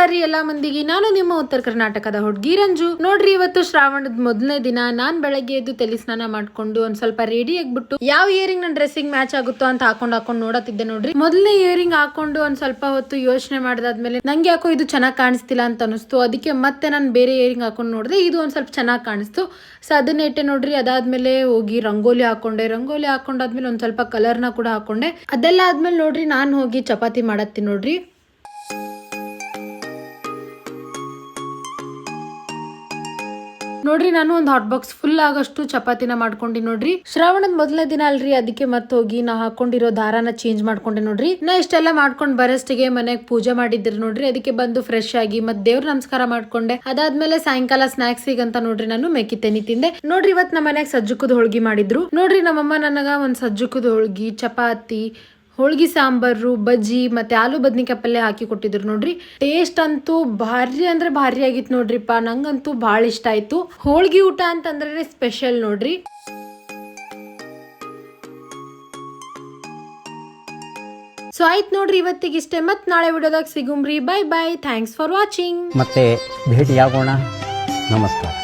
ನಮಸ್ಕಾರ ರೀ ಎಲ್ಲಾ ಮಂದಿಗೆ. ನಾನು ನಿಮ್ಮ ಉತ್ತರ ಕರ್ನಾಟಕದ ಹುಡುಗಿ ರಂಜು. ನೋಡ್ರಿ, ಇವತ್ತು ಶ್ರಾವಣದ ಮೊದಲನೇ ದಿನ. ನಾನ್ ಬೆಳಗ್ಗೆ ಎದ್ದು ತಲೆ ಸ್ನಾನ ಮಾಡ್ಕೊಂಡು ಒಂದ್ ಸ್ವಲ್ಪ ರೆಡಿ ಆಗ್ಬಿಟ್ಟು ಯಾವ ಇಯರಿಂಗ್ ನನ್ನ ಡ್ರೆಸ್ಸಿಂಗ್ ಮ್ಯಾಚ್ ಆಗುತ್ತೋ ಅಂತ ಹಾಕೊಂಡು ನೋಡತ್ತಿದ್ದೆ. ನೋಡ್ರಿ, ಮೊದಲನೇ ಇಯರಿಂಗ್ ಹಾಕೊಂಡು ಒಂದ್ ಸ್ವಲ್ಪ ಹೊತ್ತು ಯೋಚನೆ ಮಾಡಿದಾದ್ಮೇಲೆ ನಂಗೆ ಯಾಕೋ ಇದು ಚೆನ್ನಾಗಿ ಕಾಣಿಸ್ತಿಲ್ಲ ಅಂತ ಅನಿಸ್ತು. ಅದಕ್ಕೆ ಮತ್ತೆ ನಾನು ಬೇರೆ ಇಯರಿಂಗ್ ಹಾಕೊಂಡು ನೋಡಿದೆ, ಇದು ಒಂದ್ ಸ್ವಲ್ಪ ಚೆನ್ನಾಗಿ ಕಾಣಿಸ್ತು. ಸೊ ಅದನ್ನ ಇಟ್ಟೆ ನೋಡ್ರಿ. ಅದಾದ್ಮೇಲೆ ಹೋಗಿ ರಂಗೋಲಿ ಹಾಕೊಂಡಾದ್ಮೇಲೆ ಒಂದ್ ಸ್ವಲ್ಪ ಕಲರ್ನ ಕೂಡ ಹಾಕೊಂಡೆ. ಅದೆಲ್ಲ ಆದ್ಮೇಲೆ ನೋಡ್ರಿ, ನಾನು ಹೋಗಿ ಚಪಾತಿ ಮಾಡತ್ತೀನಿ ನೋಡ್ರಿ. ನೋಡ್ರಿ, ನಾನು ಒಂದು ಹಾಟ್ ಬಾಕ್ಸ್ ಫುಲ್ ಆಗಷ್ಟು ಚಪಾತಿನ ಮಾಡ್ಕೊಂಡಿ ನೋಡ್ರಿ. ಶ್ರಾವಣದ ಮೊದಲನೇ ದಿನ ಅಲ್ರಿ, ಅದಕ್ಕೆ ಮತ್ತೆ ಹೋಗಿ ನಾ ಹಾಕೊಂಡಿರೋ ದಾರಾನ ಚೇಂಜ್ ಮಾಡ್ಕೊಂಡೆ ನೋಡ್ರಿ. ನಾ ಇಷ್ಟೆಲ್ಲ ಮಾಡ್ಕೊಂಡ್ ಬರಷ್ಟಿಗೆ ಮನೆಗ್ ಪೂಜೆ ಮಾಡಿದ್ರಿ ನೋಡ್ರಿ. ಅದಕ್ಕೆ ಬಂದು ಫ್ರೆಶ್ ಆಗಿ ಮತ್ತೆ ದೇವ್ರ ನಮಸ್ಕಾರ ಮಾಡ್ಕೊಂಡೆ. ಅದಾದ್ಮೇಲೆ ಸಾಯಂಕಾಲ ಸ್ನಾಕ್ಸಿಗೆ ಅಂತ ನೋಡ್ರಿ ನಾನು ಮೆಕ್ಕಿ ತೆನಿ ತಿಂದೆ ನೋಡ್ರಿ. ಇವತ್ ನಮ್ಮ ಮನ್ಯಾಗ ಸಜ್ಜುಕದ ಹೋಳ್ಗಿ ಮಾಡಿದ್ರು ನೋಡ್ರಿ. ನಮ್ಮಮ್ಮ ನನಗ ಒಂದ್ ಸಜ್ಜುಕದ ಹೋಳ್ಗಿ, ಚಪಾತಿ, ಹೋಳ್ಗಿ ಸಾಂಬಾರು, ಬಜ್ಜಿ ಮತ್ತೆ ಆಲೂ ಬದ್ನಿಕಾಯಿ ಪಲ್ಯ ಹಾಕಿ ಕೊಟ್ಟಿದ್ರು ನೋಡ್ರಿ. ಟೇಸ್ಟ್ ಅಂತೂ ಭಾರಿ ಅಂದ್ರೆ ಭಾರಿ ಆಗಿತ್ತು ನೋಡ್ರಿಪ್ಪ. ನಂಗಂತೂ ಭಾಳ ಇಷ್ಟ ಆಯ್ತು. ಹೋಳ್ಗಿ ಊಟ ಅಂತಂದ್ರೆ ಸ್ಪೆಷಲ್ ನೋಡ್ರಿ. ಸೊ ಆಯ್ತು ನೋಡ್ರಿ, ಇವತ್ತಿಗೆ ಇಷ್ಟೇ. ಮತ್ ನಾಳೆ ವಿಡಿಯೋದಾಗ ಸಿಗುಮ್ರಿ. Bye bye. Thanks for watching. ಮತ್ತೆ ಭೇಟಿಯಾಗೋಣ. ನಮಸ್ಕಾರ.